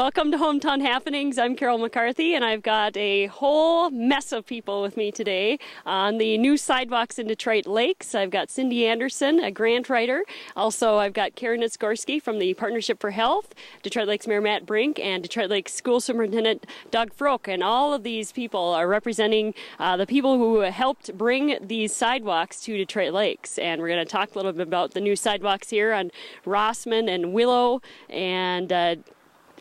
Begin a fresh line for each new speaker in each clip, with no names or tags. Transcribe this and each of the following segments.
Welcome to Hometown Happenings. I'm Carol McCarthy, and I've got a whole mess of people with me today on the new sidewalks in Detroit Lakes. I've got Cyndi Anderson, a grant writer. Also, I've got Karen Skorsky from the Partnership for Health, Detroit Lakes Mayor Matt Brenk, and Detroit Lakes School Superintendent Doug Froke. And all of these people are representing the people who helped bring these sidewalks to Detroit Lakes. And we're going to talk a little bit about the new sidewalks here on Rossman and Willow, and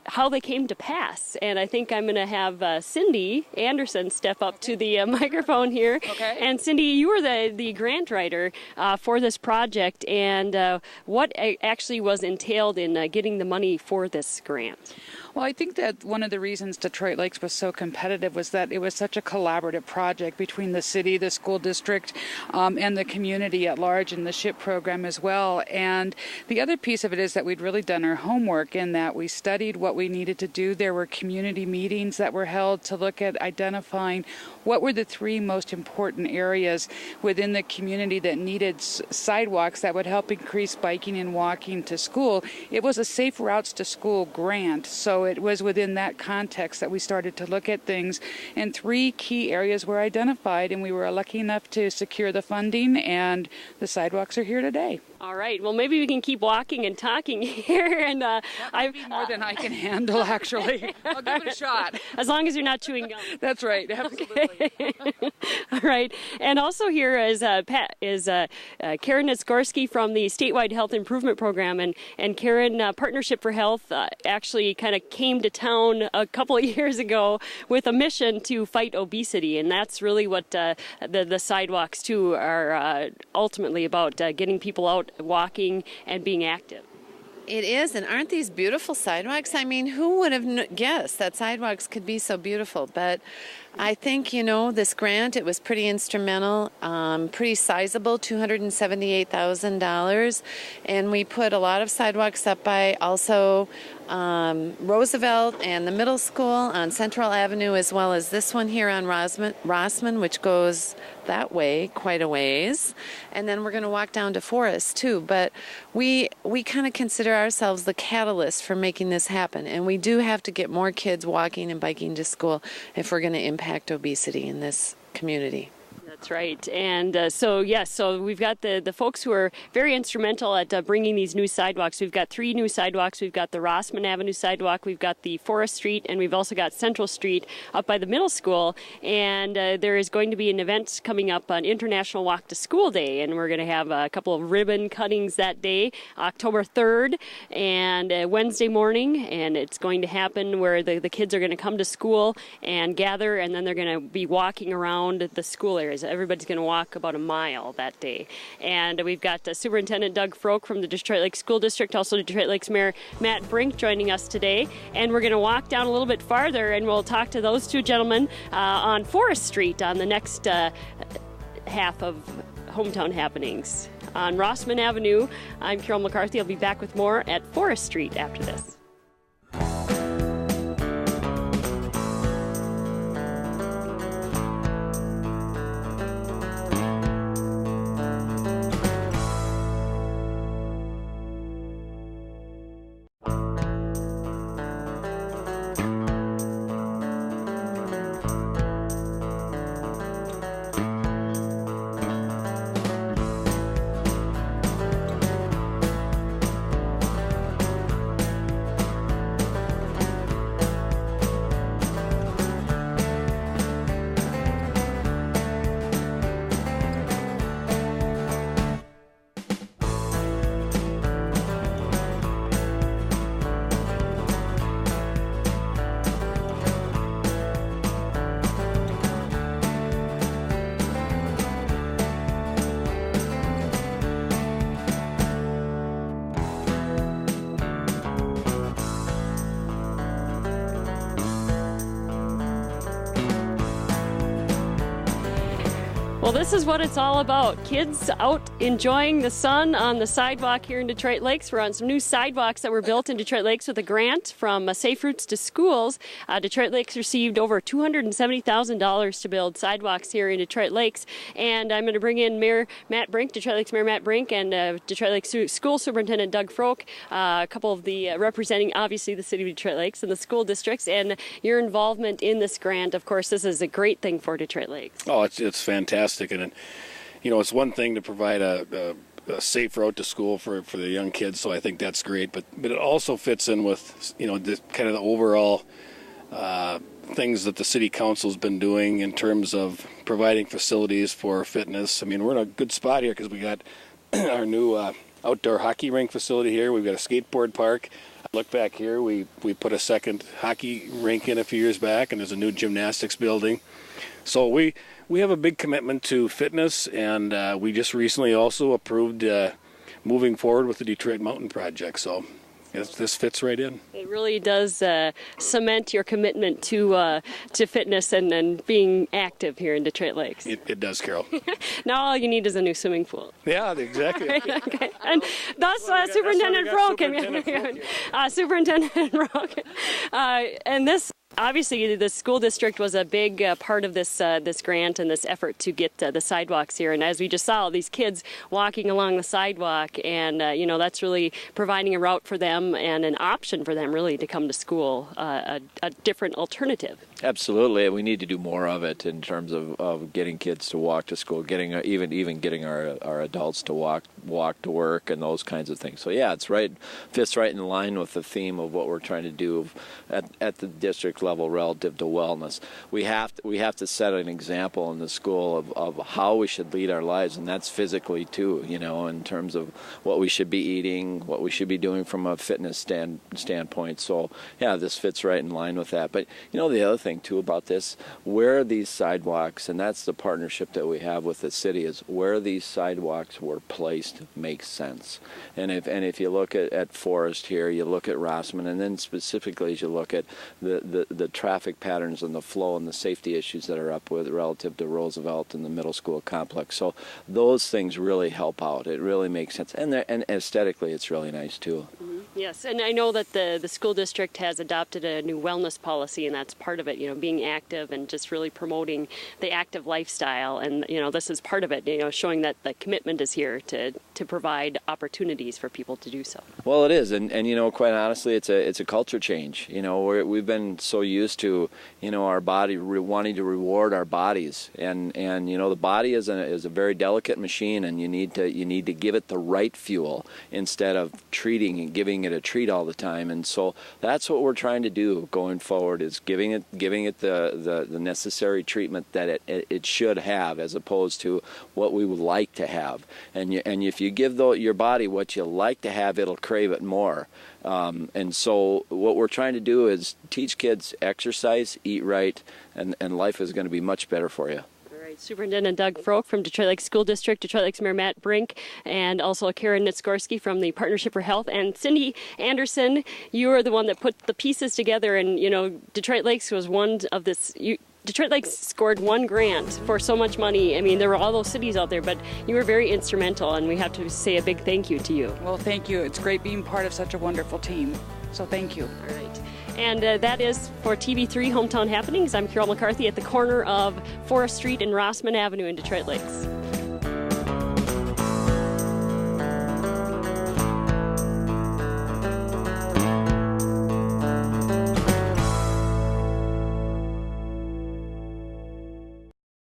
how they came to pass. And I think I'm going to have Cyndi Anderson step up to the microphone here.
Okay.
And Cyndi, you were the grant writer for this project, and what actually was entailed in getting the money for this grant?
Well, I think that one of the reasons Detroit Lakes was so competitive was that it was such a collaborative project between the city, the school district, and the community at large, and the SHIP program as well. And the other piece of it is that we'd really done our homework in that we studied what we needed to do. There were community meetings that were held to look at identifying what were the three most important areas within the community that needed sidewalks that would help increase biking and walking to school. It was a Safe Routes to School grant, so it was within that context that we started to look at things, and three key areas were identified, and we were lucky enough to secure the funding, and the sidewalks are here today.
All right. Well, maybe we can keep walking and talking here. And
that might be more than I can handle, actually. I'll give it a shot.
As long as you're not chewing gum.
That's right. Absolutely.
Okay. All right. And also here is Karen Skorsky from the Statewide Health Improvement Program. And Karen, Partnership for Health, actually kind of came to town a couple of years ago with a mission to fight obesity. And that's really what the sidewalks, too, are ultimately about, getting people out walking and being active.
It is, and aren't these beautiful sidewalks? I mean, who would have guessed that sidewalks could be so beautiful? But I think, this grant, it was pretty instrumental, pretty sizable, $278,000. And we put a lot of sidewalks up by also Roosevelt and the middle school on Central Avenue, as well as this one here on Rossman, which goes that way quite a ways. And then we're going to walk down to Forest, too. But we kind of consider ourselves the catalyst for making this happen. And we do have to get more kids walking and biking to school if we're going to impact obesity in this community.
That's right. And so we've got the folks who are very instrumental at bringing these new sidewalks. We've got three new sidewalks. We've got the Rossman Avenue sidewalk, we've got the Forest Street, and we've also got Central Street up by the middle school. And there is going to be an event coming up on International Walk to School Day, and we're going to have a couple of ribbon cuttings that day, October 3rd and Wednesday morning. And it's going to happen where the kids are going to come to school and gather, and then they're going to be walking around the school areas. Everybody's going to walk about a mile that day. And we've got Superintendent Doug Froke from the Detroit Lakes School District, also Detroit Lakes Mayor Matt Brenk joining us today. And we're going to walk down a little bit farther, and we'll talk to those two gentlemen on Forest Street on the next half of Hometown Happenings. On Rossman Avenue, I'm Carol McCarthy. I'll be back with more at Forest Street after this. Well, this is what it's all about. Kids out enjoying the sun on the sidewalk here in Detroit Lakes. We're on some new sidewalks that were built in Detroit Lakes with a grant from Safe Routes to Schools. Detroit Lakes received over $270,000 to build sidewalks here in Detroit Lakes. And I'm going to bring in Mayor Matt Brenk, Detroit Lakes Mayor Matt Brenk, and Detroit Lakes School Superintendent Doug Froke, a couple of the representing, obviously, the city of Detroit Lakes and the school districts, and your involvement in this grant. Of course, this is a great thing for Detroit Lakes.
Oh, it's fantastic. And, you know, it's one thing to provide a safe route to school for the young kids, so I think that's great. But it also fits in with, you know, the kind of the overall things that the city council's been doing in terms of providing facilities for fitness. I mean, we're in a good spot here because we got our new outdoor hockey rink facility here. We've got a skateboard park. Look back here, we put a second hockey rink in a few years back, and there's a new gymnastics building. So we have a big commitment to fitness, and we just recently also approved moving forward with the Detroit Mountain Project. So this fits right in.
It really does cement your commitment to fitness and being active here in Detroit Lakes.
It does, Carol.
Now all you need is a new swimming pool.
Yeah, exactly.
Okay. And thus Superintendent Froke. Superintendent Froke. And this. Obviously, the school district was a big part of this grant and this effort to get the sidewalks here. And as we just saw, these kids walking along the sidewalk, and you know, that's really providing a route for them and an option for them, really, to come to school, a different alternative.
Absolutely, we need to do more of it in terms of getting kids to walk to school, getting even getting our adults to walk to work and those kinds of things. So yeah, fits right in line with the theme of what we're trying to do at the district level relative to wellness. We have to set an example in the school of how we should lead our lives, and that's physically too, you know, in terms of what we should be eating, what we should be doing from a fitness standpoint. So yeah, this fits right in line with that. But you know, the other thing too about this, where these sidewalks, and that's the partnership that we have with the city, is where these sidewalks were placed makes sense. And if you look at Forest here, you look at Rossman, and then specifically as you look at the traffic patterns and the flow and the safety issues that are up with relative to Roosevelt and the middle school complex. So those things really help out. It really makes sense. And aesthetically, it's really nice too.
Mm-hmm. Yes, and I know that the school district has adopted a new wellness policy, and that's part of it, you know, being active and just really promoting the active lifestyle. And, you know, this is part of it, you know, showing that the commitment is here to provide opportunities for people to do so.
Well, it is, and you know, quite honestly, it's a culture change. You know, we've been so used to, you know, our body wanting to reward our bodies, and you know, the body is a very delicate machine, and you need to give it the right fuel instead of treating and giving it a treat all the time. And so that's what we're trying to do going forward, is giving it the necessary treatment that it should have, as opposed to what we would like to have. And if you give your body what you like to have, it'll crave it more. And so what we're trying to do is teach kids exercise, eat right, and life is going to be much better for you.
Superintendent Doug Froke from Detroit Lakes School District, Detroit Lakes Mayor Matt Brenk, and also Karen Nitskorsky from the Partnership for Health, and Cyndi Anderson. You are the one that put the pieces together, and you know, Detroit Lakes was one of this. Detroit Lakes scored one grant for so much money. I mean, there were all those cities out there, but you were very instrumental, and we have to say a big thank you to you.
Well, thank you. It's great being part of such a wonderful team. So thank you.
All right. And that is for TV3 Hometown Happenings. I'm Carol McCarthy at the corner of Forest Street and Rossman Avenue in Detroit Lakes.